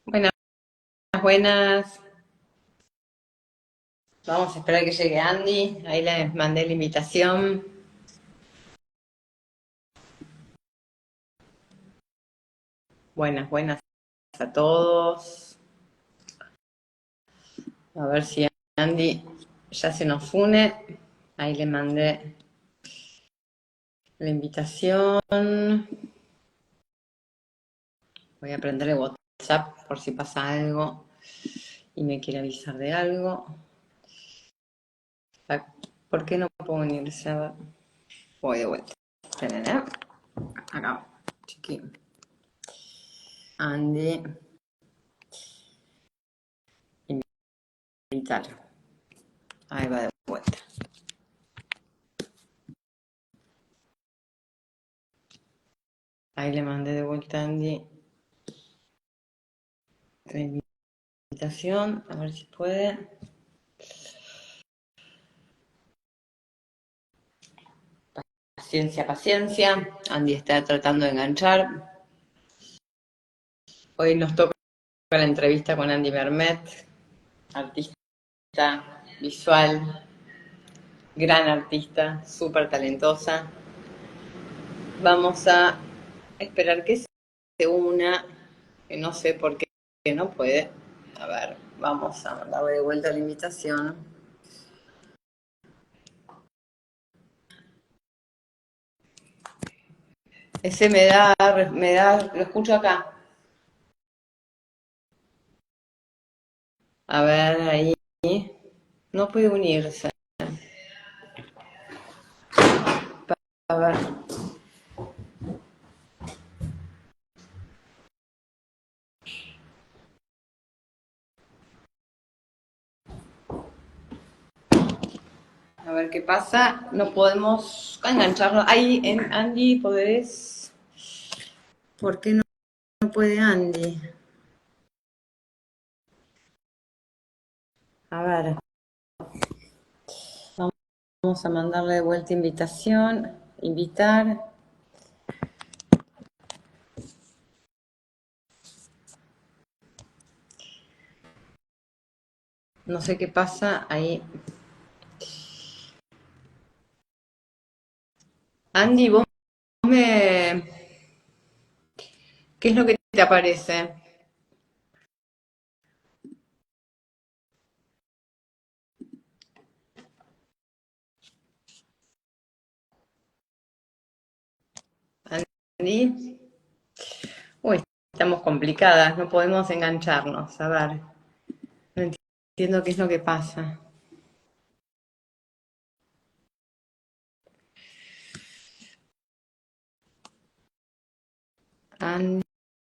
Buenas, buenas. Vamos a esperar que llegue Andy. Ahí les mandé la invitación. Buenas, buenas a todos. A ver si Andy ya se nos une. Ahí le mandé la invitación. Voy a prender el WhatsApp por si pasa algo y me quiere avisar de algo. ¿Por qué no puedo unirse? A ver. Voy de vuelta. Esperen, ¿eh? Acá, chiquín. Andy. Invitar. Ahí va de vuelta. Ahí le mandé de vuelta a Andy la invitación, a ver si puede. Paciencia, paciencia. Andy está tratando de enganchar. Hoy nos toca la entrevista con Andy Bermet, artista visual, gran artista, súper talentosa. Vamos a esperar que se una, que no sé por qué no puede. A ver, vamos a darle de vuelta la invitación. Ese lo escucho acá. A ver, ahí. No puede unirse. A ver. A ver qué pasa. No podemos engancharlo. Ahí, en Andy, ¿podés? ¿Por qué no puede Andy? A ver. Vamos a mandarle de vuelta invitación. Invitar. No sé qué pasa ahí. Andy, vos me... ¿Qué es lo que te aparece? Andy. Uy, estamos complicadas. No podemos engancharnos. A ver. No entiendo qué es lo que pasa.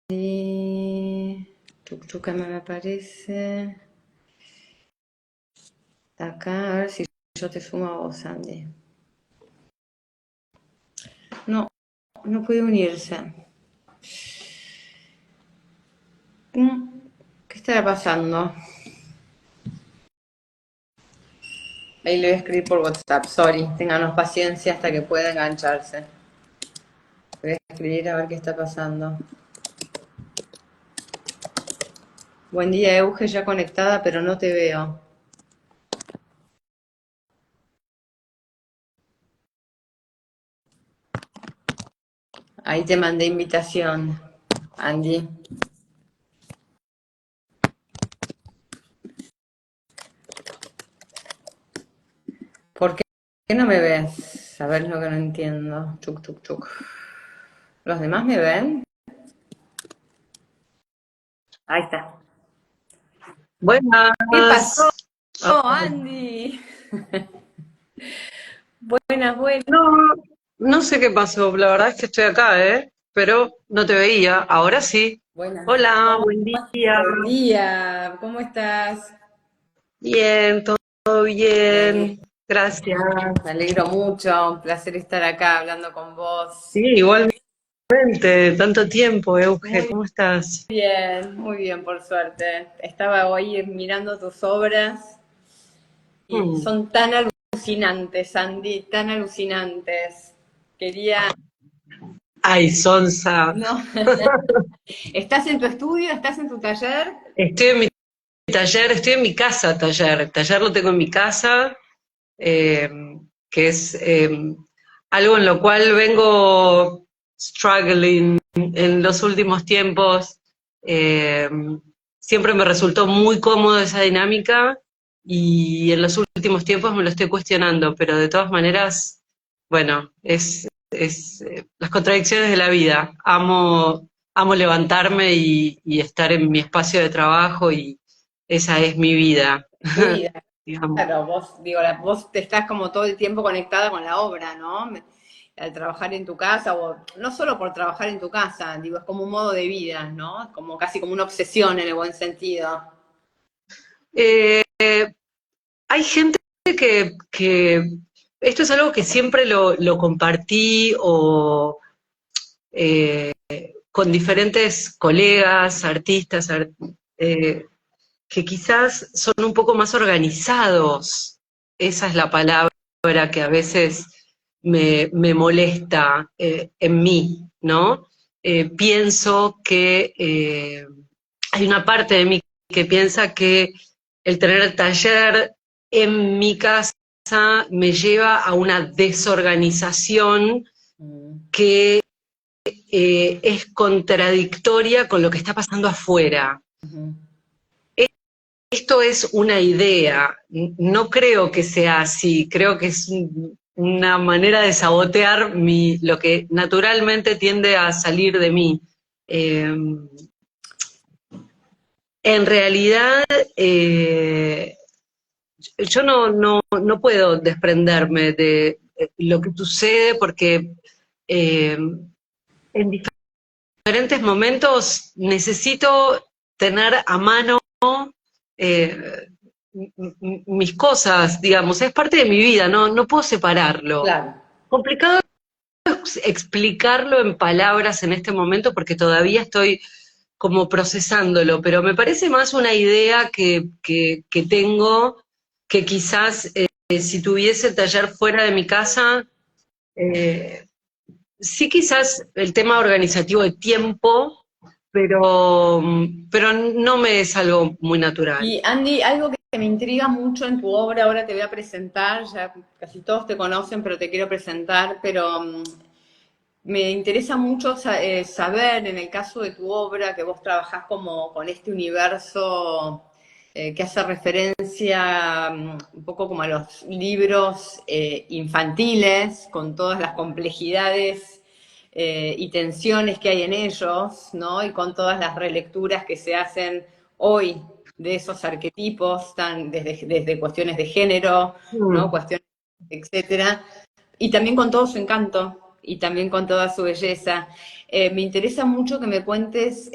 Andy. Chuchuca me aparece. Acá, a ver si yo te sumo a vos, Andy. No, no puede unirse. ¿Qué estará pasando? Ahí le voy a escribir por WhatsApp. Sorry, ténganos paciencia hasta que pueda engancharse. Le voy a escribir a ver qué está pasando. Buen día, Euge, ya conectada, pero no te veo. Ahí te mandé invitación, Andy. ¿Por qué no me ves? A ver lo que no entiendo. Chuc, chuc, chuc. ¿Los demás me ven? Ahí está. ¿Qué pasó, Buenas. Ah, Andy? Buenas, buenas. no, no sé qué pasó, la verdad es que estoy acá, pero no te veía, ahora sí. Buenas. Hola, buen día. Buen día. ¿Cómo estás? Bien, todo Me ale- bien, gracias. me alegro mucho. Un placer estar acá hablando con vos. Sí, igualmente, tanto tiempo, Euge, Muy ¿cómo estás? muy bien, por suerte. Estaba hoy mirando tus obras y Mm, son tan alucinantes, Andy, tan alucinantes. Quería Ay, Sonsa. No. ¿Estás en tu estudio? ¿Estás en tu taller? Estoy en mi taller, estoy en mi casa taller. El taller lo tengo en mi casa, eh, que es algo en lo cual vengo struggling en los últimos tiempos. Eh, Siempre me resultó muy cómodo esa dinámica y en los últimos tiempos me lo estoy cuestionando, pero de todas maneras, bueno, es las contradicciones de la vida. Amo levantarme y estar en mi espacio de trabajo y esa es mi vida, Es tu vida. digamos. Claro, vos, digo, vos te estás como todo el tiempo conectada con la obra, ¿no? Al trabajar en tu casa, o no solo por trabajar en tu casa, digo, es como un modo de vida, ¿no? Como casi como una obsesión en el buen sentido. Eh, Hay gente que esto es algo que siempre lo compartí o con diferentes colegas, artistas, que quizás son un poco más organizados. Esa es la palabra que a veces me molesta en mí, ¿no? Pienso que hay una parte de mí que piensa que el tener el taller en mi casa me lleva a una desorganización Mm, que es contradictoria con lo que está pasando afuera. ujú. Esto es una idea, no creo que sea así, creo que es una manera de sabotear lo que naturalmente tiende a salir de mí. Eh, en realidad, yo no puedo desprenderme de lo que sucede porque eh, en diferentes momentos necesito tener a mano eh, mis cosas, digamos, es parte de mi vida, no puedo separarlo. Claro. Complicado es explicarlo en palabras en este momento porque todavía estoy como procesándolo, pero me parece más una idea que tengo que quizás si tuviese el taller fuera de mi casa, eh, sí quizás el tema organizativo de tiempo, pero no me es algo muy natural. Y Andy, algo que me intriga mucho en tu obra, ahora te voy a presentar, ya casi todos te conocen, pero te quiero presentar, pero me interesa mucho saber, en el caso de tu obra, que vos trabajás como con este universo que hace referencia un poco como a los libros infantiles, con todas las complejidades y tensiones que hay en ellos, ¿no? Y con todas las relecturas que se hacen hoy de esos arquetipos, desde cuestiones de género, ¿no? Mm. Cuestiones, etcétera, y también con todo su encanto y también con toda su belleza. Me interesa mucho que me cuentes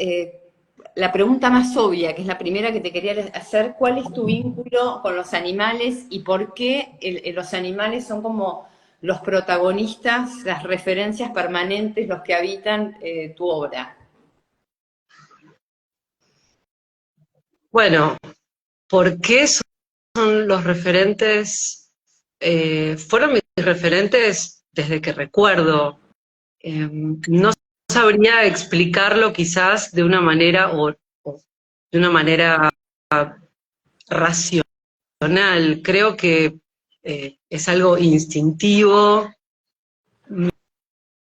la pregunta más obvia, que es la primera que te quería hacer, ¿cuál es tu vínculo con los animales y por qué los animales son como los protagonistas, las referencias permanentes, los que habitan tu obra? Bueno, ¿por qué son los referentes? Fueron mis referentes desde que recuerdo. No sabría explicarlo quizás de una manera o de una manera racional. Creo que es algo instintivo.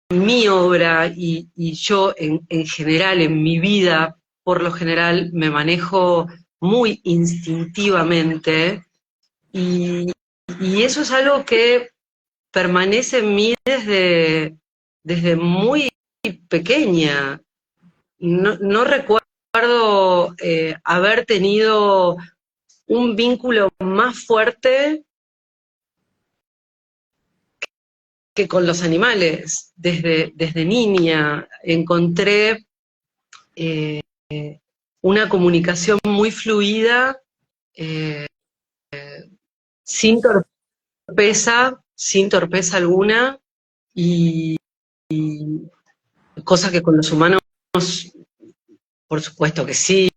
Mi obra y yo en general, en mi vida, por lo general, me manejo muy instintivamente y, y eso es algo que permanece en mí desde muy pequeña. No recuerdo haber tenido un vínculo más fuerte que con los animales. Desde niña encontré eh, una comunicación muy fluida, eh, sin sin torpeza alguna, y cosa que con los humanos, por supuesto que sí,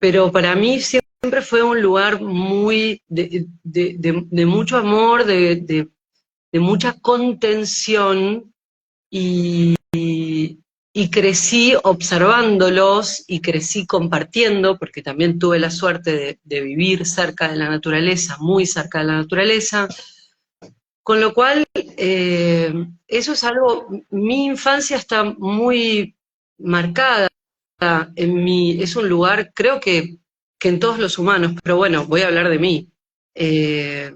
pero para mí siempre fue un lugar muy de mucho amor, de mucha contención, y crecí observándolos y crecí compartiendo, porque también tuve la suerte de vivir cerca de la naturaleza, muy cerca de la naturaleza, con lo cual eso es algo, mi infancia está muy marcada es un lugar, creo que en todos los humanos, pero bueno, voy a hablar de mí. Eh,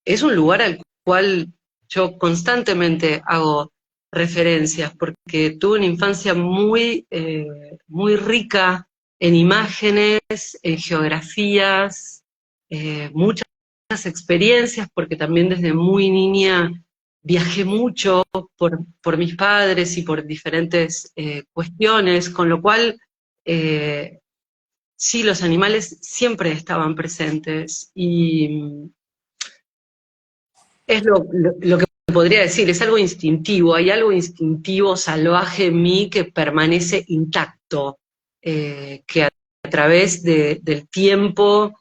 es un lugar al cual yo constantemente hago referencias, porque tuve una infancia muy rica en imágenes, en geografías, muchas experiencias, porque también desde muy niña viajé mucho por mis padres y por diferentes cuestiones, con lo cual eh, sí, los animales siempre estaban presentes y es lo que podría decir, es algo instintivo, hay algo instintivo, salvaje en mí que permanece intacto, que a través del tiempo,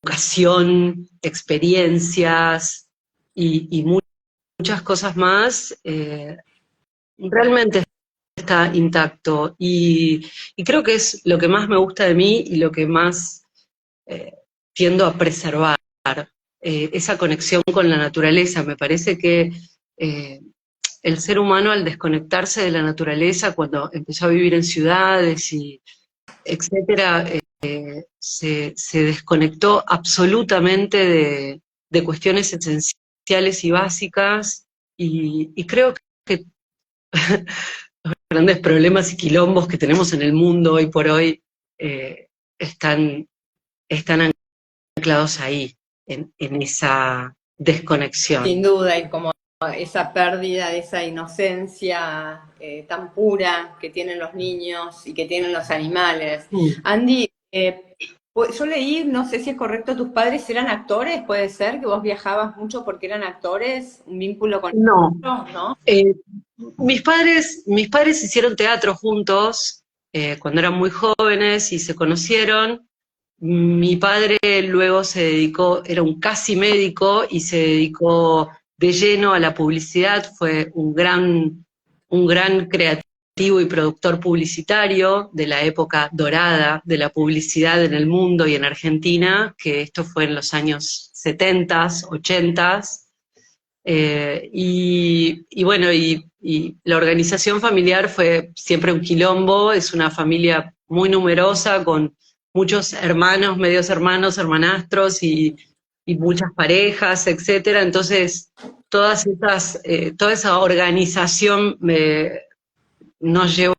educación, experiencias y muchas cosas más, realmente está intacto. Y creo que es lo que más me gusta de mí y lo que más eh, tiendo a preservar, esa conexión con la naturaleza. Me parece que eh, el ser humano al desconectarse de la naturaleza, cuando empezó a vivir en ciudades y etcétera, se desconectó absolutamente de cuestiones esenciales y básicas, y creo que grandes problemas y quilombos que tenemos en el mundo hoy por hoy eh, están, están anclados ahí, en esa desconexión. Sin duda, y como esa pérdida de esa inocencia tan pura que tienen los niños y que tienen los animales. Mm. Andy, pues, yo leí, no sé si es correcto, tus padres eran actores, puede ser que vos viajabas mucho porque eran actores, un vínculo con No, ellos, ¿no? eh, mis padres hicieron teatro juntos cuando eran muy jóvenes y se conocieron. Mi padre luego se dedicó, era un casi médico y se dedicó de lleno a la publicidad, fue un gran creativo y productor publicitario de la época dorada de la publicidad en el mundo y en Argentina, que esto fue en los años 70, 80. Y bueno, y la organización familiar fue siempre un quilombo, es una familia muy numerosa con muchos hermanos, medios hermanos, hermanastros y muchas parejas, etcétera. Entonces, toda esa organización nos llevó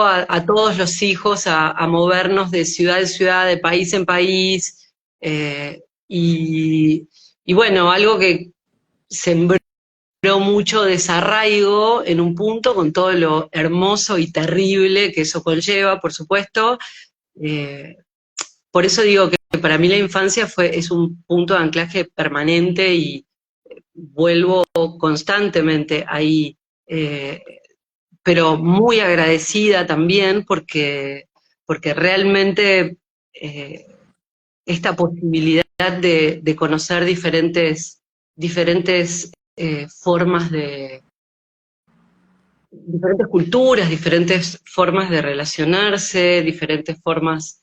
a todos los hijos a movernos de ciudad en ciudad, de país en país, y bueno, algo que sembró mucho desarraigo en un punto, con todo lo hermoso y terrible que eso conlleva, por supuesto. Eh, por eso digo que para mí la infancia es un punto de anclaje permanente y vuelvo constantemente ahí, pero muy agradecida también porque realmente eh, esta posibilidad de conocer diferentes formas diferentes culturas, diferentes formas de relacionarse, diferentes formas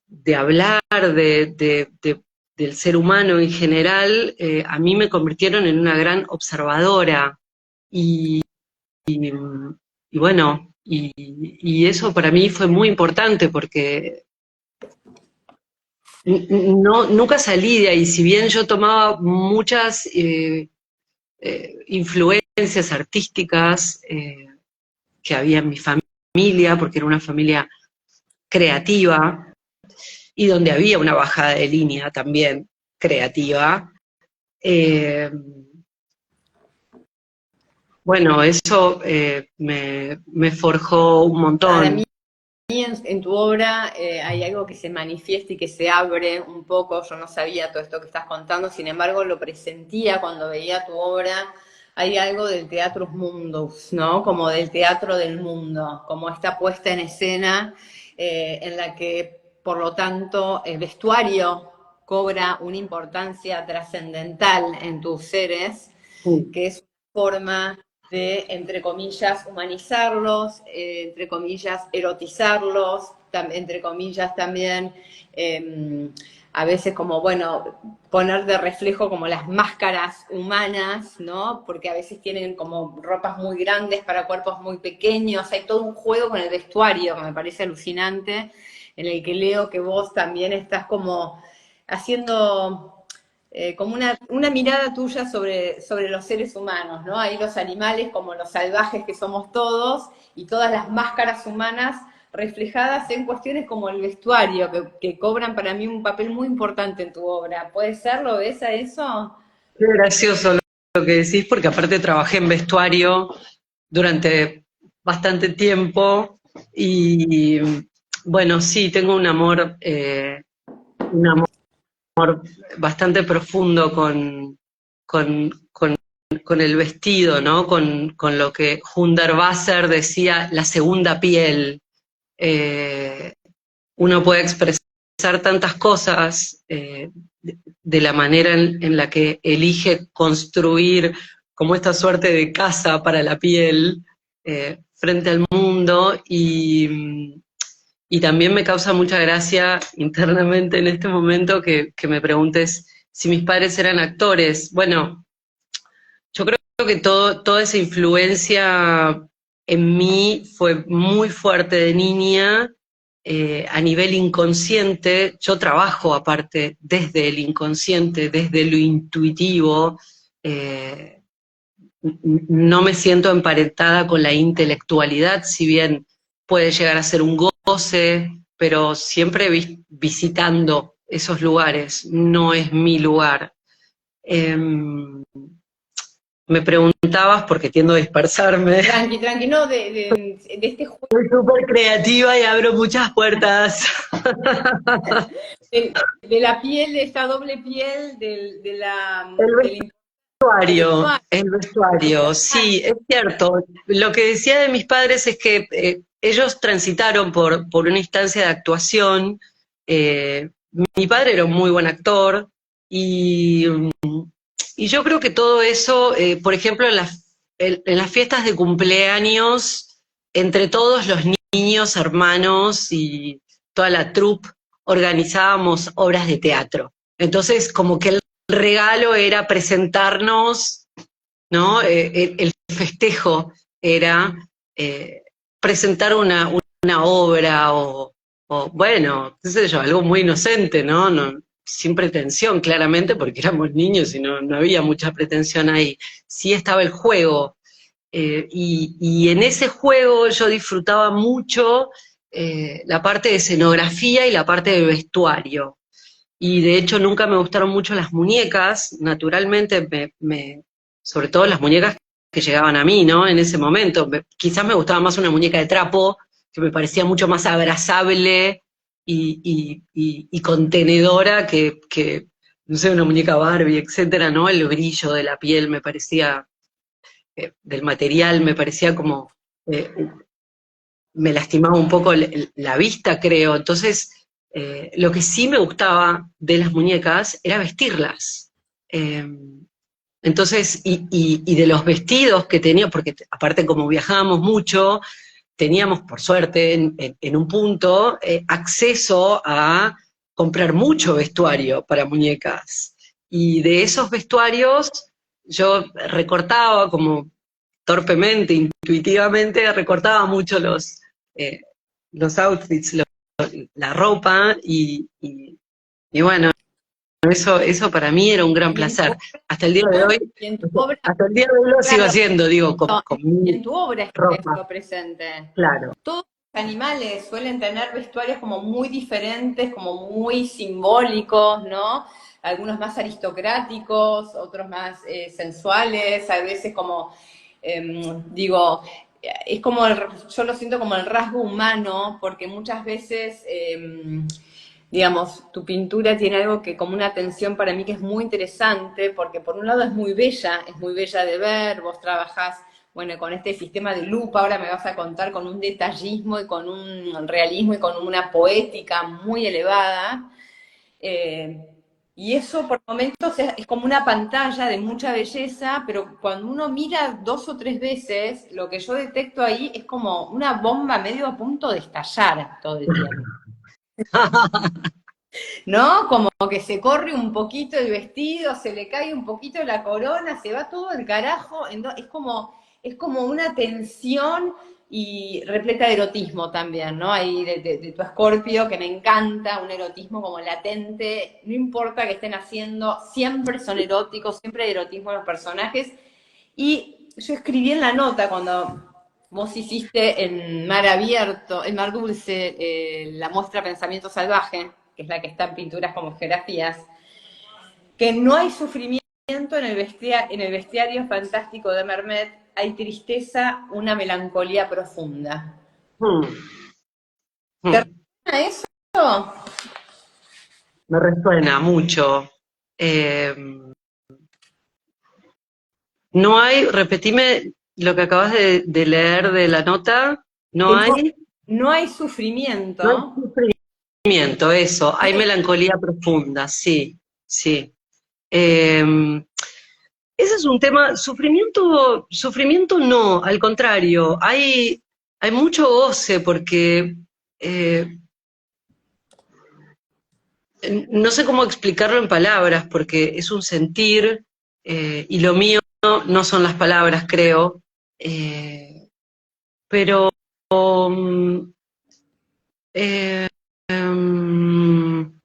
de hablar, del ser humano en general, a mí me convirtieron en una gran observadora. Y, y bueno, y eso para mí fue muy importante porque no, nunca salí de ahí, si bien yo tomaba muchas influencias artísticas que había en mi familia, porque era una familia creativa y donde había una bajada de línea también creativa. Eh, bueno, eso me forjó un Para mí montón. en tu obra hay algo que se manifiesta y que se abre un poco. Yo no sabía todo esto que estás contando, sin embargo lo presentía cuando veía tu obra. Hay algo del teatro mundus, ¿no? Como del teatro del mundo, como esta puesta en escena en la que, por lo tanto, el vestuario cobra una importancia trascendental en tus seres, Sí. que es una forma de, entre comillas, humanizarlos, entre comillas, erotizarlos, entre comillas también, a veces como, bueno, poner de reflejo como las máscaras humanas, ¿no? Porque a veces tienen como ropas muy grandes para cuerpos muy pequeños, hay todo un juego con el vestuario que me parece alucinante, en el que leo que vos también estás como haciendo como una mirada tuya sobre los seres humanos, ¿no? Ahí los animales como los salvajes que somos todos y todas las máscaras humanas reflejadas en cuestiones como el vestuario, que cobran para mí un papel muy importante en tu obra. ¿Puede ser? ¿Lo ves a eso? Qué gracioso lo que decís, porque aparte trabajé en vestuario durante bastante tiempo y bueno, sí, tengo un amor bastante profundo con el vestido, ¿no? Con lo que Hundertwasser decía, la segunda piel. Eh, Uno puede expresar tantas cosas de la manera en la que elige construir como esta suerte de casa para la piel frente al mundo y también me causa mucha gracia internamente en este momento que me preguntes si mis padres eran actores. Bueno, yo creo que toda esa influencia en mí fue muy fuerte de niña, a nivel inconsciente. Yo trabajo aparte desde el inconsciente, desde lo intuitivo. eh, no me siento emparentada con la intelectualidad, si bien puede llegar a ser un goce, pero siempre visitando esos lugares, no es mi lugar. Me preguntabas, porque tiendo a dispersarme. Tranqui, tranqui, no, de este juego Soy súper creativa y abro muchas puertas. de la piel, de esta doble piel, El del vestuario, vestuario. el vestuario, sí, es cierto. Lo que decía de mis padres es que ellos transitaron por una instancia de actuación. Mi padre era un muy buen actor y, y yo creo que todo eso, por ejemplo, en las fiestas de cumpleaños, entre todos los niños, hermanos y toda la troupe, organizábamos obras de teatro. Entonces, como que el regalo era presentarnos, ¿no? El festejo era presentar una obra bueno, qué sé yo, algo muy inocente, ¿no? Sin pretensión, claramente, porque éramos niños y no había mucha pretensión ahí. Sí estaba el juego. Y en ese juego yo disfrutaba mucho la parte de escenografía y la parte de vestuario. Y de hecho nunca me gustaron mucho las muñecas, naturalmente, sobre todo las muñecas que llegaban a mí, ¿no? En ese momento. Quizás me gustaba más una muñeca de trapo, que me parecía mucho más abrazable y contenedora no sé, una muñeca Barbie, etcétera, ¿no? El brillo de la piel me parecía, del material, me parecía como, eh, me lastimaba un poco la vista, creo. Entonces, lo que sí me gustaba de las muñecas era vestirlas. Eh, entonces, y de los vestidos que tenía, porque aparte como viajábamos mucho, teníamos, por suerte, en un punto, acceso a comprar mucho vestuario para muñecas. Y de esos vestuarios yo recortaba como torpemente, intuitivamente, recortaba mucho eh, los outfits, la ropa, y bueno, eso para mí era un gran Y en tu placer. obra, Hasta el día de hoy, y en tu obra, hasta el día de hoy lo sigo claro, haciendo, digo, con y mi en tu obra está ropa, esto presente. claro. Todos los animales suelen tener vestuarios como muy diferentes, como muy simbólicos, ¿no? Algunos más aristocráticos, otros más sensuales, a veces como, digo, es como, yo lo siento como el rasgo humano, porque muchas veces, digamos, tu pintura tiene algo que como una tensión para mí que es muy interesante, porque por un lado es muy bella de ver, vos trabajás bueno, con este sistema de lupa, ahora me vas a contar con un detallismo y con un realismo y con una poética muy elevada. Eh, Y eso por momentos es como una pantalla de mucha belleza, pero cuando uno mira 2 o 3 veces, lo que yo detecto ahí es como una bomba medio a punto de estallar todo el tiempo. ¿No? Como que se corre un poquito el vestido, se le cae un poquito la corona, se va todo el carajo. Es como una tensión y repleta de erotismo también, ¿no? Ahí de tu Escorpio, que me encanta, un erotismo como latente, no importa qué estén haciendo, siempre son eróticos, siempre hay erotismo en los personajes. Y yo escribí en la nota cuando vos hiciste en Mar Abierto, en Mar Dulce, la muestra Pensamiento Salvaje, que es la que está en Pinturas como Geografías, que no hay sufrimiento en el bestiario fantástico de Mermet, hay tristeza, una melancolía profunda. Hmm, ¿Te hmm. resuena eso? Me resuena mucho. Eh, no hay, repetime lo que acabas de leer de la nota, no Que no, hay, no hay no hay sufrimiento. sufrimiento, eso, hay melancolía profunda, sí, sí. Eh, ese es un tema, sufrimiento no, al contrario, hay mucho goce porque eh, no sé cómo explicarlo en palabras, porque es un sentir, y lo mío no son las palabras, creo, pero mm, eh, em,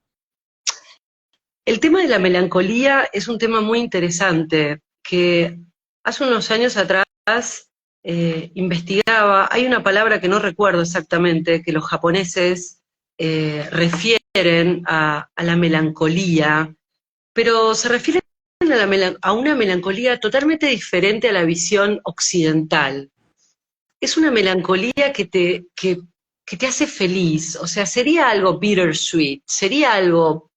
el tema de la melancolía es un tema muy interesante, que hace unos años atrás investigaba, hay una palabra que no recuerdo exactamente, que los japoneses refieren a la melancolía, pero se refieren a una melancolía totalmente diferente a la visión occidental. Es una melancolía que te hace feliz, o sea, sería algo bittersweet, sería algo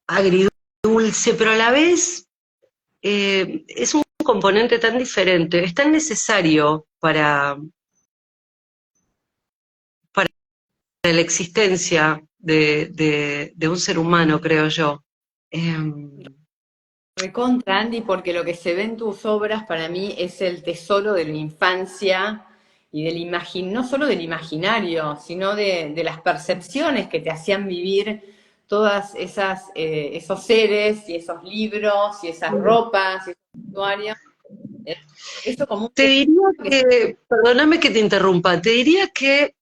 agridulce, pero a la vez es un componente tan diferente, es tan necesario para la existencia de un ser humano, creo yo. Eh, Recontra, Andy, porque lo que se ve en tus obras para mí es el tesoro de la infancia y no solo del imaginario, sino de las percepciones que te hacían vivir todas esos seres y esos libros y esas ropas y esos vestuarios. Eso como un te tesoro diría que que, perdóname que te interrumpa, te diría que,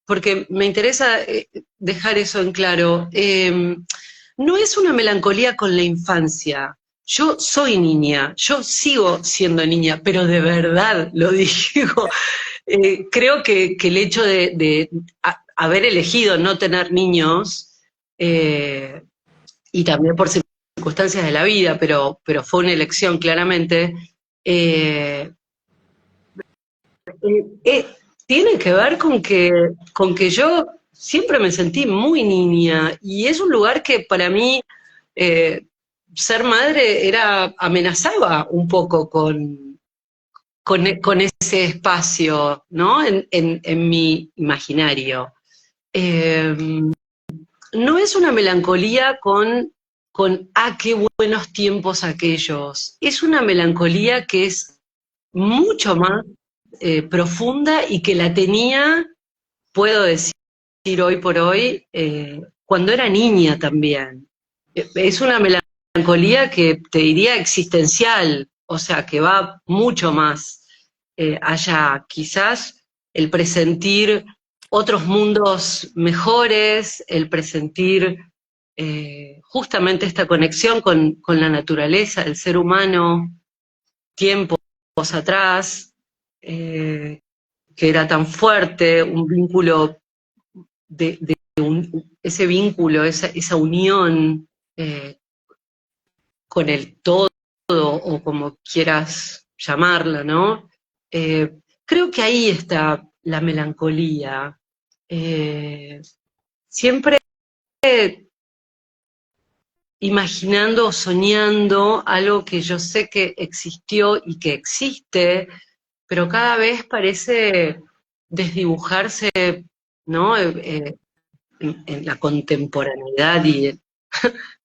porque me interesa dejar eso en claro, no es una melancolía con la infancia. Yo soy niña, yo sigo siendo niña, pero de verdad lo digo. Creo que el hecho de haber elegido no tener niños, eh, y también por circunstancias de la vida, pero fue una elección claramente, eh, eh, tiene que ver con que yo siempre me sentí muy niña y es un lugar que para mí eh, ser madre amenazaba un poco con ese espacio, ¿no? En mi imaginario. Eh, no es una melancolía qué buenos tiempos aquellos. Es una melancolía que es mucho más profunda y que la tenía, puedo decir hoy por hoy, cuando era niña también. Es una melancolía que te diría existencial, o sea, que va mucho más allá. Quizás el presentir otros mundos mejores, el presentir justamente esta conexión con la naturaleza, el ser humano, tiempos atrás, eh, que era tan fuerte, un vínculo ese vínculo, esa unión con el todo, o como quieras llamarla, ¿no? Creo que ahí está la melancolía. Siempre imaginando o soñando algo que yo sé que existió y que existe, pero cada vez parece desdibujarse, ¿no? En la contemporaneidad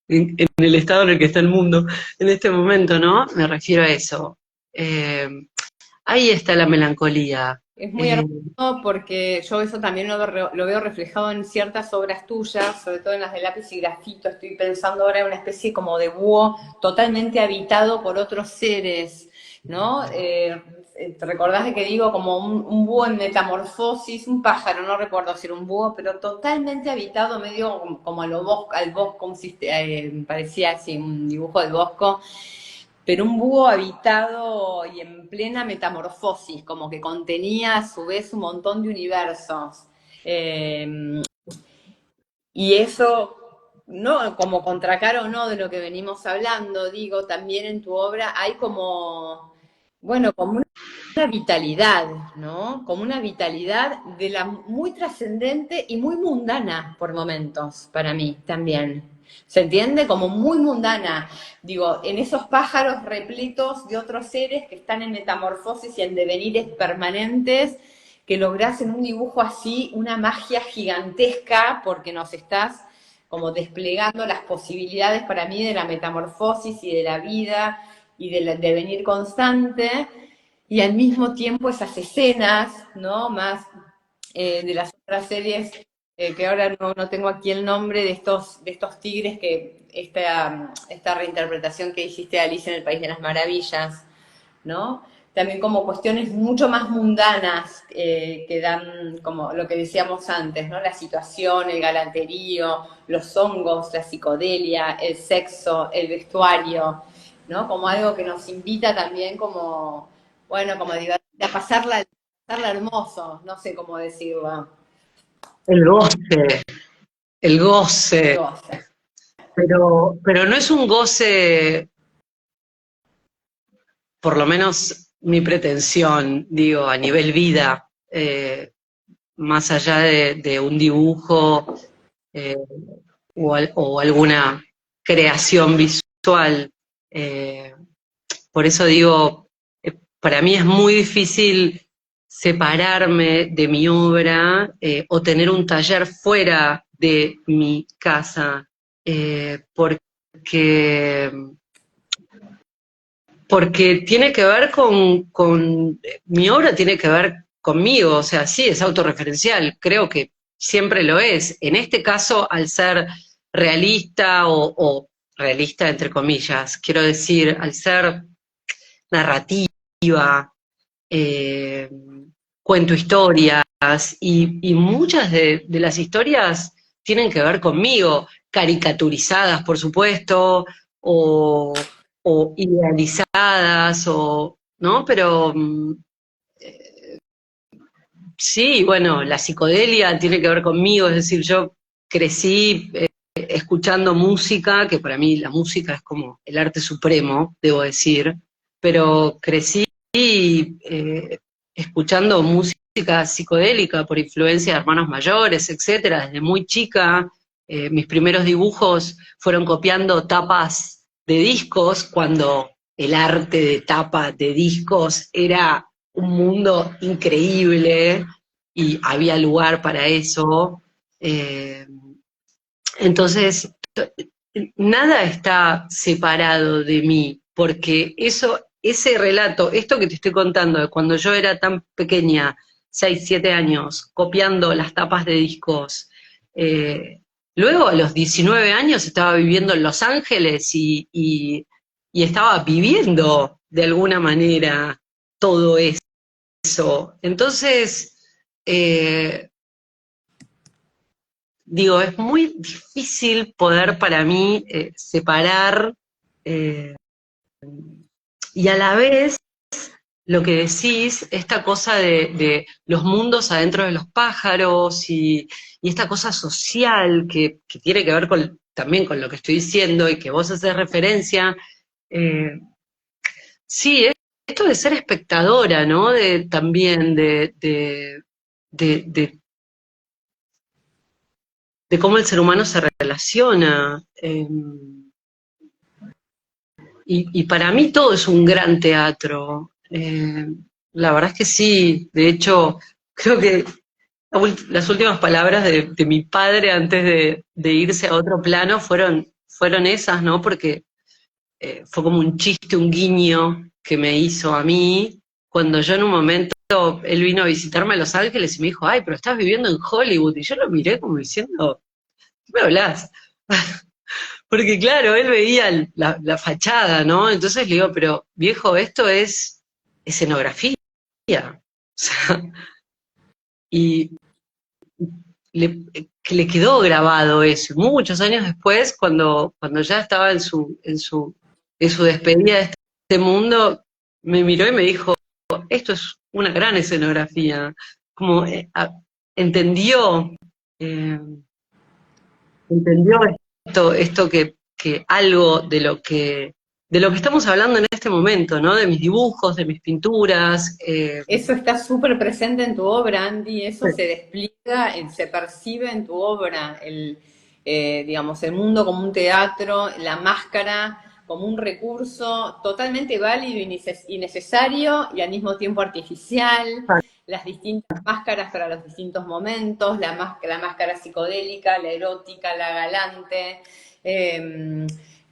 en el estado en el que está el mundo en este momento, ¿no? Me refiero a eso. Eh, Ahí está la melancolía. Es muy hermoso porque yo eso también lo veo reflejado en ciertas obras tuyas, sobre todo en las de lápiz y grafito. Estoy pensando ahora en una especie como de búho totalmente habitado por otros seres, ¿no? ¿Te recordás de que digo como un búho en metamorfosis, un pájaro, no recuerdo si era un búho, pero totalmente habitado, medio como a lo bosco, al bosco, parecía así un dibujo del bosco, pero un búho habitado y en plena metamorfosis, como que contenía a su vez un montón de universos. Eh, y eso, no como contracara o no de lo que venimos hablando, digo, también en tu obra hay como, bueno, como una vitalidad, ¿no? Como una vitalidad de la muy trascendente y muy mundana por momentos, para mí también. ¿Se entiende? Como muy mundana. Digo, en esos pájaros repletos de otros seres que están en metamorfosis y en devenires permanentes, que lográs en un dibujo así una magia gigantesca porque nos estás como desplegando las posibilidades para mí de la metamorfosis y de la vida y del devenir constante, y al mismo tiempo esas escenas, ¿no? Más de las otras series, que ahora no tengo aquí el nombre, de estos tigres, que esta reinterpretación que hiciste de Alicia en el País de las Maravillas, ¿no? También como cuestiones mucho más mundanas, que dan, como lo que decíamos antes, ¿no? La situación, el galanterío, los hongos, la psicodelia, el sexo, el vestuario, ¿no? Como algo que nos invita también como, bueno, como a pasarla hermoso, no sé cómo decirlo. El goce, el goce, Goce. pero no es un goce, por lo menos mi pretensión, digo, a nivel vida, más allá de un dibujo eh, o alguna creación visual. Eh, por eso digo, para mí es muy difícil separarme de mi obra o tener un taller fuera de mi casa, porque tiene que ver mi obra tiene que ver conmigo, o sea, sí, es autorreferencial, creo que siempre lo es. En este caso, al ser realista o realista entre comillas, quiero decir, al ser narrativa, eh, cuento historias y muchas de las historias tienen que ver conmigo, caricaturizadas, por supuesto, o, o idealizadas, ¿no? Pero sí, bueno, la psicodelia tiene que ver conmigo, es decir, yo crecí escuchando música, que para mí la música es como el arte supremo, debo decir, pero crecí escuchando música psicodélica por influencia de hermanos mayores, etcétera, desde muy chica. Mis primeros dibujos fueron copiando tapas de discos, cuando el arte de tapa de discos era un mundo increíble y había lugar para eso. Eh, entonces, nada está separado de mí, porque ese relato, esto que te estoy contando de cuando yo era tan pequeña, 6 7 años, copiando las tapas de discos, luego a los 19 años estaba viviendo en Los Ángeles y estaba viviendo de alguna manera todo eso. Entonces, eh, digo, es muy difícil poder para mí separar eh, y a la vez lo que decís, esta cosa de los mundos adentro de los pájaros y esta cosa social que tiene que ver también con lo que estoy diciendo y que vos haces referencia, eh, sí, esto de ser espectadora, ¿no? También de cómo el ser humano se relaciona. Y para mí todo es un gran teatro. La verdad es que sí. De hecho, creo que las últimas palabras de mi padre antes de irse a otro plano fueron esas, ¿no? Porque fue como un chiste, un guiño que me hizo a mí, cuando yo en un momento, él vino a visitarme a Los Ángeles y me dijo, ay, pero estás viviendo en Hollywood, y yo lo miré como diciendo, ¿qué me hablas? Porque claro, él veía la fachada, ¿no? Entonces le digo, pero viejo, esto es escenografía. O sea, y que le quedó grabado eso. Muchos años después, cuando ya estaba en su despedida de este mundo, me miró y me dijo, esto es una gran escenografía. Como entendió, eh, entendió esto que algo de lo que estamos hablando en este momento, ¿no? De mis dibujos, de mis pinturas. Eso está súper presente en tu obra, Andy, eso se despliega, se percibe en tu obra, digamos, el mundo como un teatro, la máscara como un recurso totalmente válido y necesario y al mismo tiempo artificial, las distintas máscaras para los distintos momentos, la máscara psicodélica, la erótica, la galante,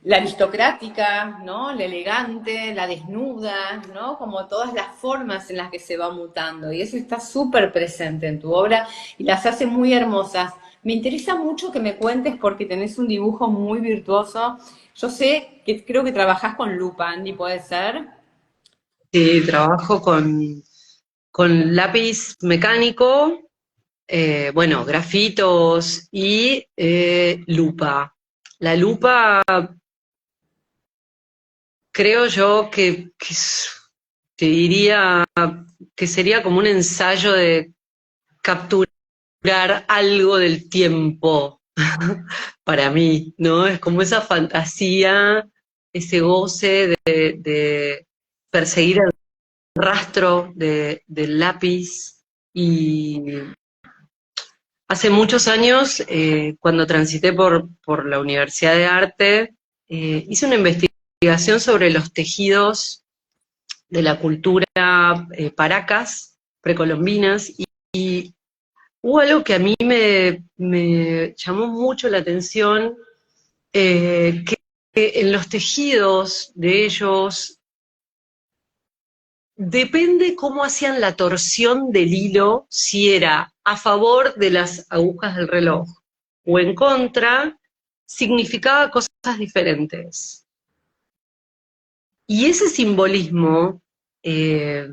la aristocrática, ¿no? La elegante, la desnuda, ¿no? Como todas las formas en las que se va mutando. Y eso está súper presente en tu obra y las hace muy hermosas. Me interesa mucho que me cuentes porque tenés un dibujo muy virtuoso. Yo sé que creo que trabajás con lupa, Andy, ¿puede ser? Sí, trabajo con lápiz mecánico, bueno, grafitos y lupa. La lupa creo yo te diría que sería como un ensayo de capturar algo del tiempo para mí, ¿no? Es como esa fantasía, ese goce de perseguir el rastro del lápiz. Y hace muchos años, cuando transité por la Universidad de Arte, hice una investigación sobre los tejidos de la cultura paracas, precolombinas, y hubo algo que a mí me llamó mucho la atención, que en los tejidos de ellos depende cómo hacían la torsión del hilo, si era a favor de las agujas del reloj o en contra, significaba cosas diferentes. Y ese simbolismo eh,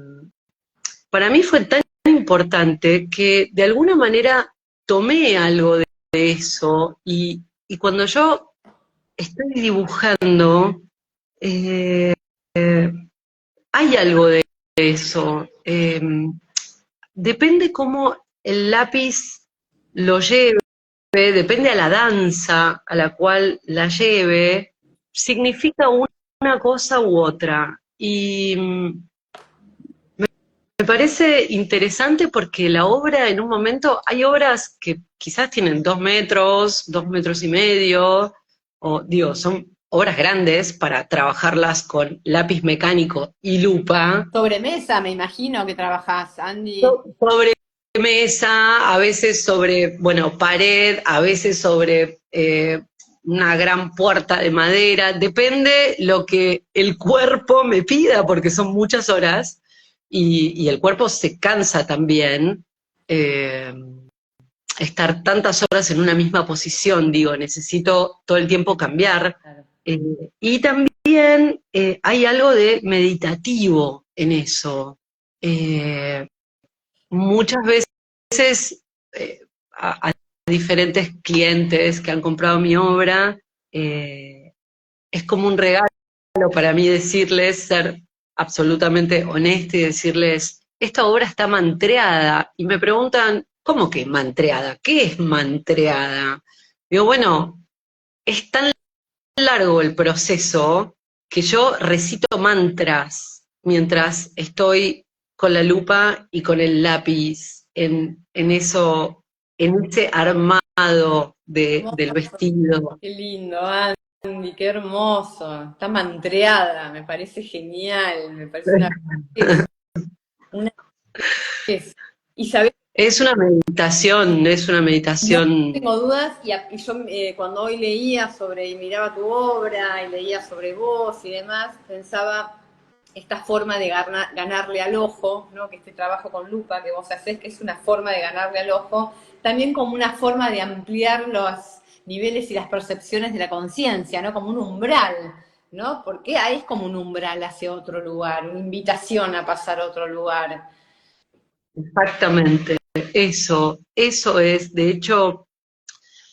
para mí fue tan importante que de alguna manera tomé algo de eso y cuando yo estoy dibujando, eh, hay algo de eso. Depende cómo el lápiz lo lleve, depende a la danza a la cual la lleve, significa una cosa u otra. Y me parece interesante porque la obra en un momento, hay obras que quizás tienen 2 metros, 2 metros y medio, o digo, son obras grandes para trabajarlas con lápiz mecánico y lupa, Sobremesa, me imagino que trabajás, Andy. sobre mesa, a veces sobre, bueno, pared, a veces sobre una gran puerta de madera, depende lo que el cuerpo me pida, porque son muchas horas, y el cuerpo se cansa también, eh, estar tantas horas en una misma posición, digo, necesito todo el tiempo cambiar, Claro. y también hay algo de meditativo en eso. Eh, Muchas veces a diferentes clientes que han comprado mi obra, es como un regalo para mí decirles, ser absolutamente honesta y decirles, esta obra está mantreada. Y me preguntan, ¿cómo que mantreada? ¿Qué es mantreada? Digo, bueno, es tan largo el proceso que yo recito mantras mientras estoy con la lupa y con el lápiz en eso, en ese armado del vestido. Qué lindo, Andy, qué hermoso. Está mantreada, me parece genial, me parece una belleza. Y sabés Es una meditación, es una No meditación. tengo dudas, y yo cuando hoy leía sobre, y miraba tu obra, y leía sobre vos y demás, pensaba esta forma de ganarle al ojo, ¿no? Que este trabajo con lupa que vos hacés, que es una forma de ganarle al ojo, también como una forma de ampliar los niveles y las percepciones de la conciencia, ¿no? Como un umbral, ¿no? Porque ahí es como un umbral hacia otro lugar, una invitación a pasar a otro lugar. Exactamente, eso es. De hecho,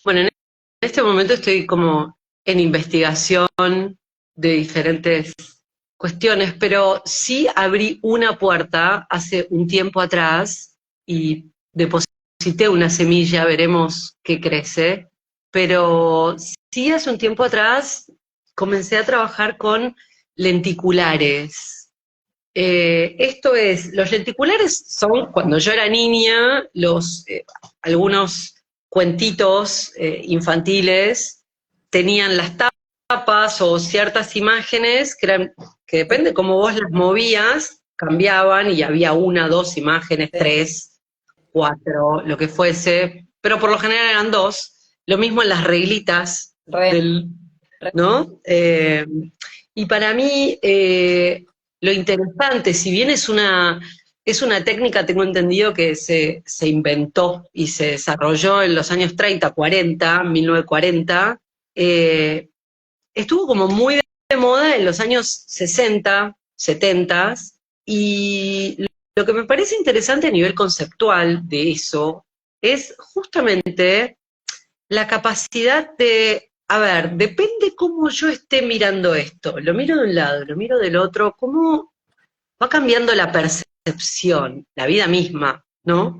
bueno, en este momento estoy como en investigación de diferentes cuestiones, pero sí abrí una puerta hace un tiempo atrás y deposité una semilla, veremos qué crece, pero sí hace un tiempo atrás comencé a trabajar con lenticulares. Esto es, los lenticulares son, cuando yo era niña, algunos cuentitos infantiles tenían las tapas o ciertas imágenes que depende cómo vos las movías, cambiaban y había una, dos imágenes, Sí, tres, cuatro, lo que fuese, pero por lo general eran dos. Lo mismo en las reglitas re, del, re. ¿no? Y para mí, lo interesante, si bien es una técnica, tengo entendido que se inventó y se desarrolló en los años 30, 40, 1940, eh, estuvo como muy de moda en los años 60, 70, y lo que me parece interesante a nivel conceptual de eso es justamente la capacidad de, a ver, depende cómo yo esté mirando esto, lo miro de un lado, lo miro del otro, cómo va cambiando la percepción, la vida misma, ¿no?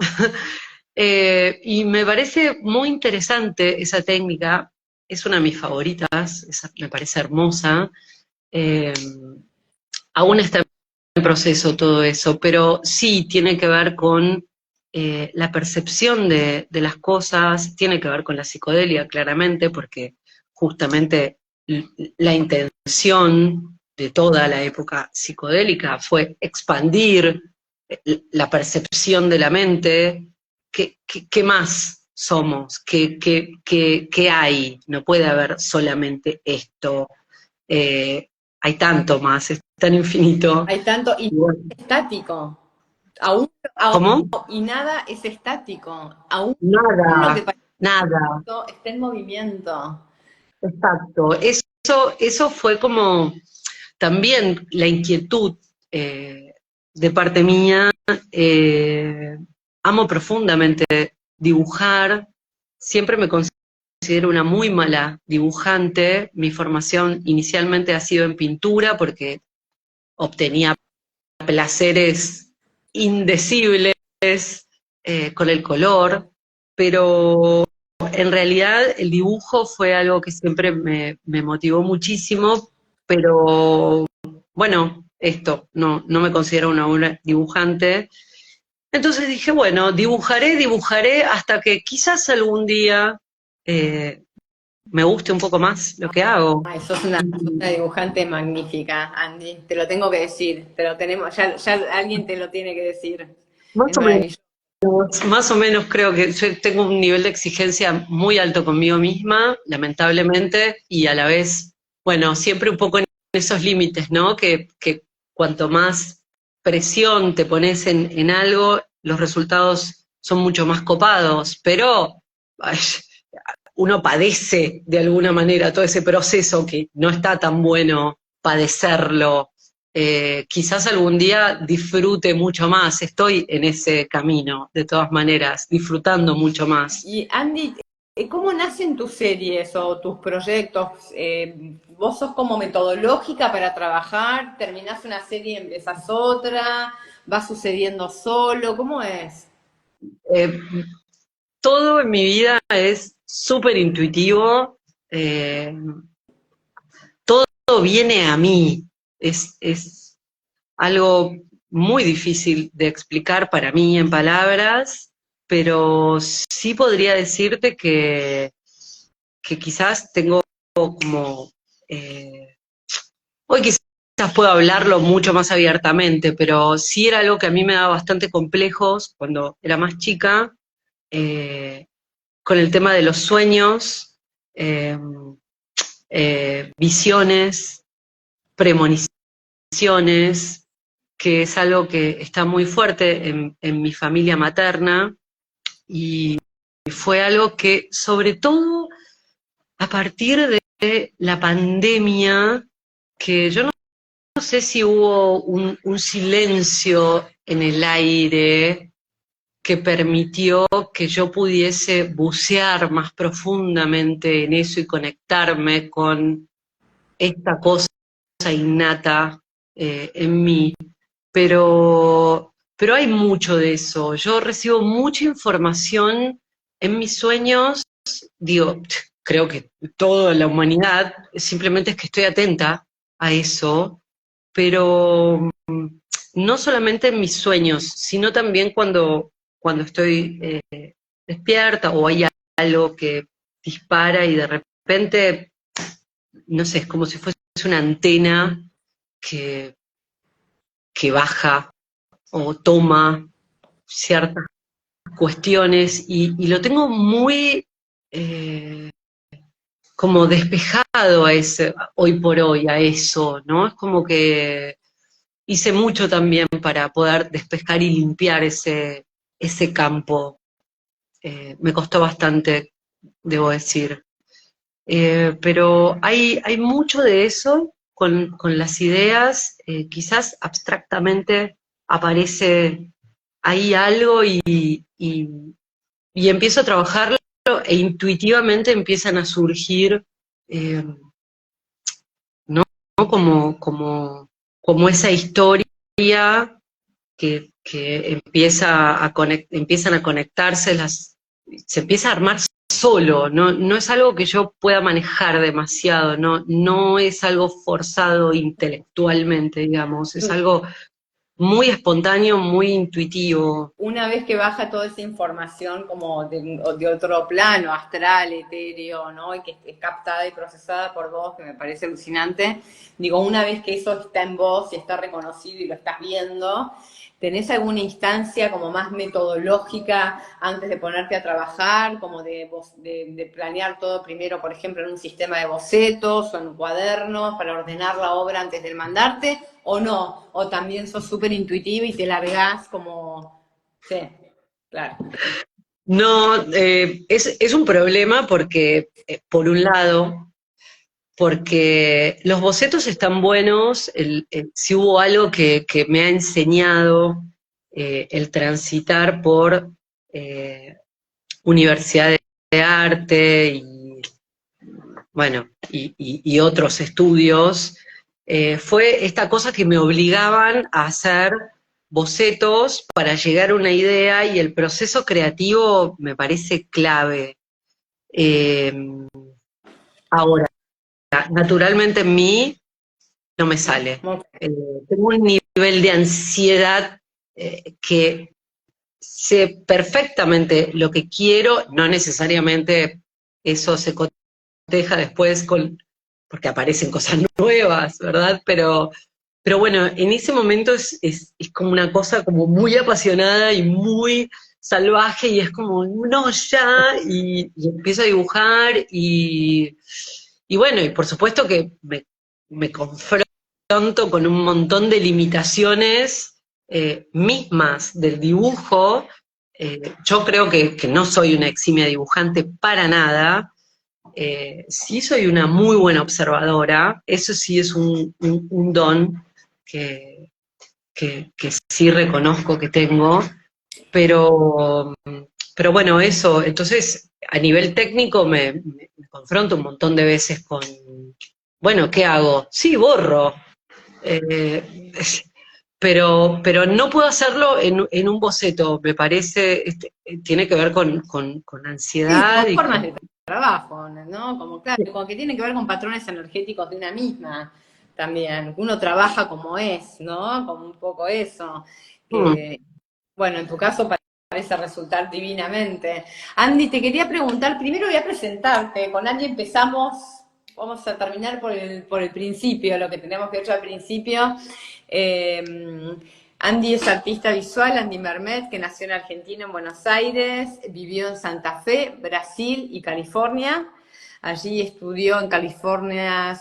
Y me parece muy interesante esa técnica, es una de mis favoritas, me parece hermosa. Eh, Aún está en proceso todo eso, pero sí tiene que ver con la percepción de las cosas, tiene que ver con la psicodelia, claramente, porque justamente la intención de toda la época psicodélica fue expandir la percepción de la mente. ¿Qué más somos? ¿Qué hay? No puede haber solamente esto. Eh, Hay tanto más, es tan infinito. Hay tanto, y Y bueno, estático. Aún, aún- ¿cómo? y nada es estático. Aún lo que Nada, parece nada, está en movimiento. exacto. Eso fue como también la inquietud eh, de parte mía. eh, Amo profundamente dibujar, siempre me considero una muy mala dibujante. Mi formación inicialmente ha sido en pintura porque obtenía placeres indecibles con el color, pero en realidad el dibujo fue algo que siempre me motivó muchísimo, pero bueno, no me considero una buena dibujante. Entonces dije, bueno, dibujaré hasta que quizás algún día eh, me guste un poco más lo que hago. Ay, sos una dibujante magnífica, Andy. Te lo tengo que decir. Te lo tenemos, ya alguien te lo tiene que decir. Más Es o menos. maravilloso. Más o menos creo que yo tengo un nivel de exigencia muy alto conmigo misma, lamentablemente, y a la vez, bueno, siempre un poco en esos límites, ¿no? Que cuanto más presión te pones en algo, los resultados son mucho más copados, pero ay, uno padece de alguna manera todo ese proceso que no está tan bueno padecerlo. Quizás algún día disfrute mucho más, estoy en ese camino, de todas maneras, disfrutando mucho más. Y Andy, ¿cómo nacen tus series o tus proyectos? ¿Vos sos como metodológica para trabajar? ¿Terminás una serie y empezás otra? ¿Va sucediendo solo? ¿Cómo es? Eh, Todo en mi vida es súper intuitivo, eh, todo viene a mí, es algo muy difícil de explicar para mí en palabras, pero sí podría decirte que quizás tengo como, eh, hoy quizás puedo hablarlo mucho más abiertamente, pero sí era algo que a mí me daba bastante complejos cuando era más chica, eh, con el tema de los sueños, eh, visiones, premoniciones, que es algo que está muy fuerte en mi familia materna, y fue algo que, sobre todo a partir de la pandemia, que yo no sé si hubo un silencio en el aire que permitió que yo pudiese bucear más profundamente en eso y conectarme con esta cosa innata en mí. Pero hay mucho de eso. Yo recibo mucha información en mis sueños, digo, creo que toda la humanidad, simplemente es que estoy atenta a eso, pero no solamente en mis sueños, sino también cuando estoy despierta o hay algo que dispara y de repente, no sé, es como si fuese una antena que, que baja o toma ciertas cuestiones y lo tengo muy como despejado a ese, hoy por hoy, a eso, ¿no? Es como que hice mucho también para poder despejar y limpiar ese campo. Me costó bastante, debo decir. Pero hay mucho de eso con las ideas, quizás abstractamente aparece ahí algo y empiezo a trabajarlo e intuitivamente empiezan a surgir, eh, ¿no? Como esa historia que empiezan a conectarse, se empieza a armar solo, no es algo que yo pueda manejar demasiado, no es algo forzado intelectualmente, digamos, es algo muy espontáneo, muy intuitivo. Una vez que baja toda esa información como de otro plano, astral, etéreo, ¿no? Y que es captada y procesada por vos, que me parece alucinante, digo, una vez que eso está en vos y está reconocido y lo estás viendo, ¿tenés alguna instancia como más metodológica antes de ponerte a trabajar, como de planear todo primero, por ejemplo, en un sistema de bocetos o en cuadernos para ordenar la obra antes de mandarte? ¿O no? ¿O también sos súper intuitiva y te largás como... Sí, claro. No, es un problema porque, por un lado, porque los bocetos están buenos, si hubo algo que me ha enseñado el transitar por universidades de arte y, bueno, y otros estudios, fue esta cosa que me obligaban a hacer bocetos para llegar a una idea y el proceso creativo me parece clave. Eh, Ahora, naturalmente en mí no me sale. Eh, Tengo un nivel de ansiedad que sé perfectamente lo que quiero, no necesariamente eso se coteja después porque aparecen cosas nuevas, ¿verdad? Pero bueno, en ese momento es como una cosa como muy apasionada y muy salvaje y es como, no, ya, y empiezo a dibujar y bueno, y por supuesto que me confronto con un montón de limitaciones mismas del dibujo. Yo creo que no soy una eximia dibujante para nada. Sí soy una muy buena observadora, eso sí es un don que, que sí reconozco que tengo, pero, pero bueno, eso, entonces a nivel técnico me confronto un montón de veces con, bueno, ¿qué hago? Sí, borro. Eh, pero no puedo hacerlo en un boceto, me parece, tiene que ver con Sí, ansiedad con y formas con... de trabajo, ¿no? Como claro, como que tiene que ver con patrones energéticos de una misma también. Uno trabaja como es, ¿no? Como un poco eso. Mm. Que, bueno, en tu caso parece resultar divinamente. Andy, te quería preguntar, primero voy a presentarte, con Andy empezamos vamos a terminar por el principio, lo que tenemos que hecho al principio. Eh, Andy es artista visual, Andy Mermet, que nació en Argentina, en Buenos Aires, vivió en Santa Fe, Brasil y California. Allí estudió en California,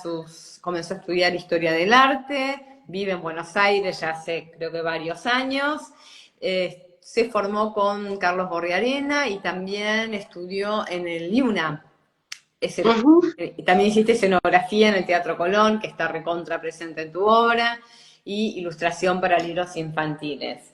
comenzó a estudiar historia del arte, vive en Buenos Aires ya hace creo que varios años. Se formó con Carlos Borriarena y también estudió en el IUNA. Ujú. También hiciste escenografía en el Teatro Colón, que está recontra presente en tu obra, y ilustración para libros infantiles.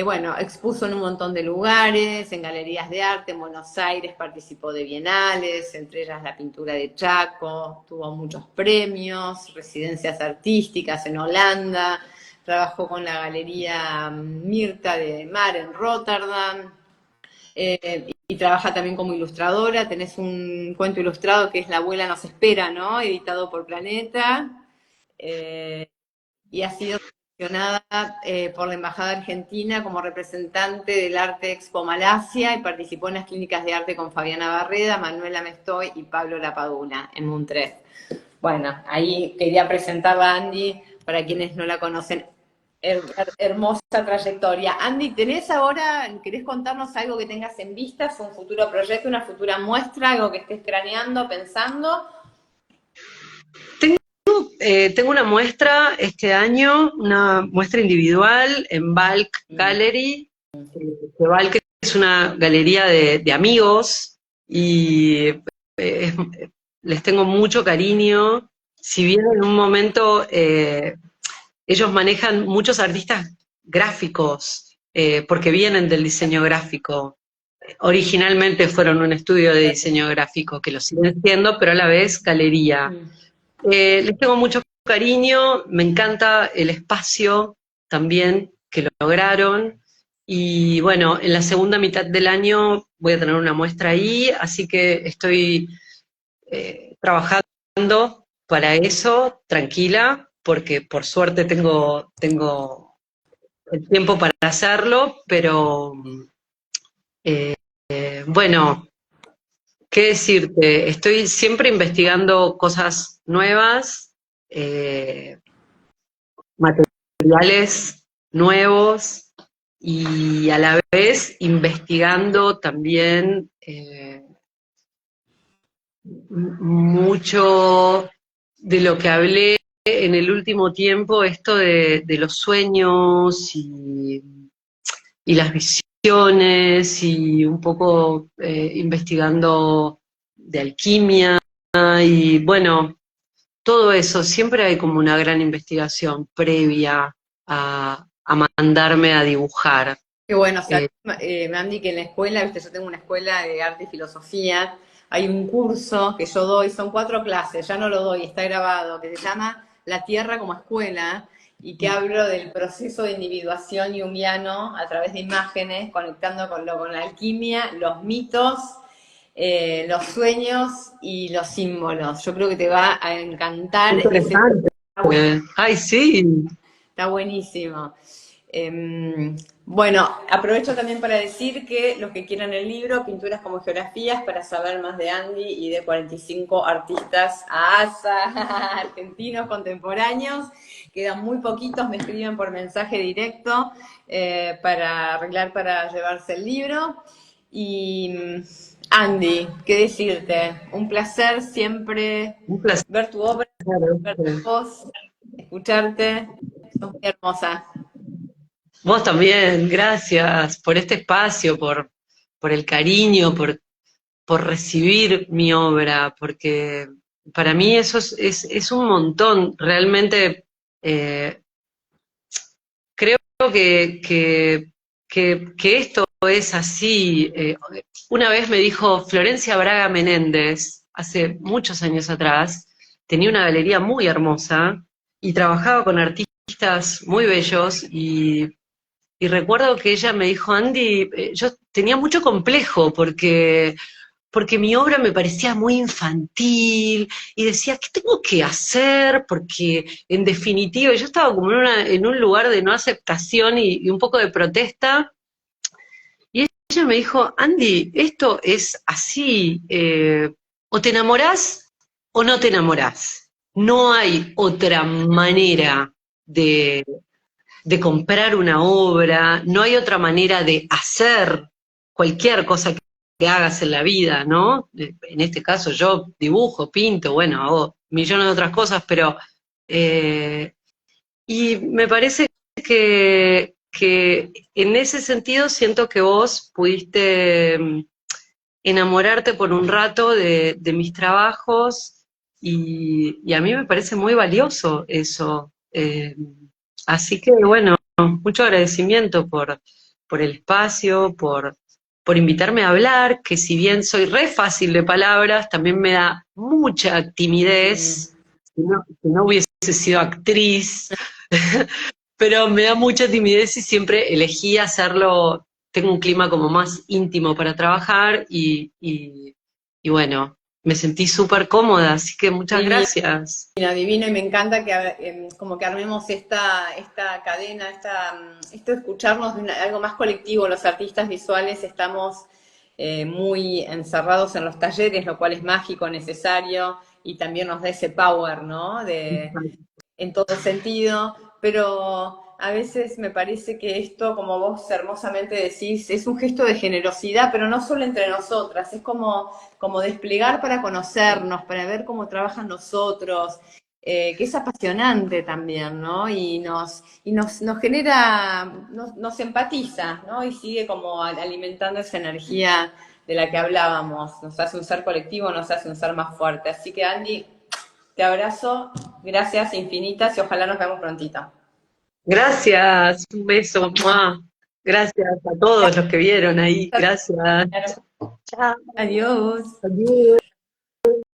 Bueno, expuso en un montón de lugares, en galerías de arte, en Buenos Aires participó de bienales, entre ellas la pintura de Chaco, tuvo muchos premios, residencias artísticas en Holanda, trabajó con la Galería Mirta de Mar en Rotterdam, y trabaja también como ilustradora. Tenés un cuento ilustrado que es La abuela nos espera, ¿no? Editado por Planeta. Eh, y ha sido seleccionada por la Embajada Argentina como representante del Arte Expo Malasia y participó en las clínicas de arte con Fabiana Barreda, Manuela Mestoy y Pablo Lapadula en Montrés. Bueno, ahí quería presentarla a Andy para quienes no la conocen. Hermosa trayectoria. Andy, querés contarnos algo que tengas en vista, un futuro proyecto, una futura muestra, algo que estés craneando, pensando? Tengo una muestra este año, una muestra individual en Balk Gallery. Balk es una galería de amigos y es- les tengo mucho cariño. Si bien en un momento ellos manejan muchos artistas gráficos, porque vienen del diseño gráfico. Originalmente fueron un estudio de diseño gráfico, que lo siguen siendo, pero a la vez galería. Les tengo mucho cariño, me encanta el espacio también que lograron. Y bueno, en la segunda mitad del año voy a tener una muestra ahí, así que estoy trabajando para eso, tranquila, porque por suerte tengo el tiempo para hacerlo, pero bueno, ¿qué decirte? Estoy siempre investigando cosas nuevas, eh, materiales nuevos y a la vez investigando también mucho de lo que hablé en el último tiempo, esto de los sueños y las visiones y un poco investigando de alquimia y bueno, todo eso, siempre hay como una gran investigación previa a mandarme a dibujar. Qué bueno, Eh, Mandy, que en la escuela, viste, yo tengo una escuela de arte y filosofía, hay un curso que yo doy, son 4 clases, ya no lo doy, está grabado, que se llama La Tierra como Escuela, y que hablo del proceso de individuación junguiano a través de imágenes, conectando con la alquimia, los mitos, los sueños y los símbolos. Yo creo que te va a encantar ese... Interesante. Ay, sí. Está buenísimo. Bueno, aprovecho también para decir que los que quieran el libro, Pinturas como Geografías, para saber más de Andy y de 45 artistas ASA, argentinos contemporáneos, quedan muy poquitos, me escriben por mensaje directo para arreglar, para llevarse el libro. Y Andy, ¿qué decirte? Un placer siempre Un placer. ver tu obra, ver tu voz, escucharte. Sos muy hermosa. Vos también, gracias por este espacio, por el cariño, por recibir mi obra, porque para mí eso es un montón. Realmente eh, creo que esto es así. Una vez me dijo Florencia Braga Menéndez, hace muchos años atrás, tenía una galería muy hermosa y trabajaba con artistas muy bellos y recuerdo que ella me dijo, Andy, yo tenía mucho complejo porque mi obra me parecía muy infantil y decía, ¿qué tengo que hacer? Porque en definitiva yo estaba como en un lugar de no aceptación y un poco de protesta. Y ella me dijo, Andy, esto es así, o te enamorás o no te enamorás. No hay otra manera de, de comprar una obra, no hay otra manera de hacer cualquier cosa que hagas en la vida, ¿no? En este caso yo dibujo, pinto, bueno, hago millones de otras cosas, pero y me parece que en ese sentido siento que vos pudiste enamorarte por un rato de mis trabajos y a mí me parece muy valioso eso. Así que bueno, mucho agradecimiento por el espacio, por invitarme a hablar, que si bien soy re fácil de palabras, también me da mucha timidez. Si no hubiese sido actriz, pero me da mucha timidez y siempre elegí hacerlo, tengo un clima como más íntimo para trabajar y bueno, me sentí súper cómoda, así que muchas Divino, gracias. divino, y me encanta que como que armemos esta cadena, esto de escucharnos de algo más colectivo. Los artistas visuales estamos muy encerrados en los talleres, lo cual es mágico, necesario, y también nos da ese power, ¿no? En todo sentido, pero a veces me parece que esto, como vos hermosamente decís, es un gesto de generosidad, pero no solo entre nosotras, es como desplegar para conocernos, para ver cómo trabajan los otros, que es apasionante también, ¿no? Nos genera, nos empatiza, ¿no? Y sigue como alimentando esa energía de la que hablábamos, nos hace un ser colectivo, nos hace un ser más fuerte. Así que Andy, te abrazo, gracias infinitas y ojalá nos veamos prontito. Gracias, un beso, ¡mua! Gracias a todos los que vieron ahí, gracias. Chao. Adiós. Adiós.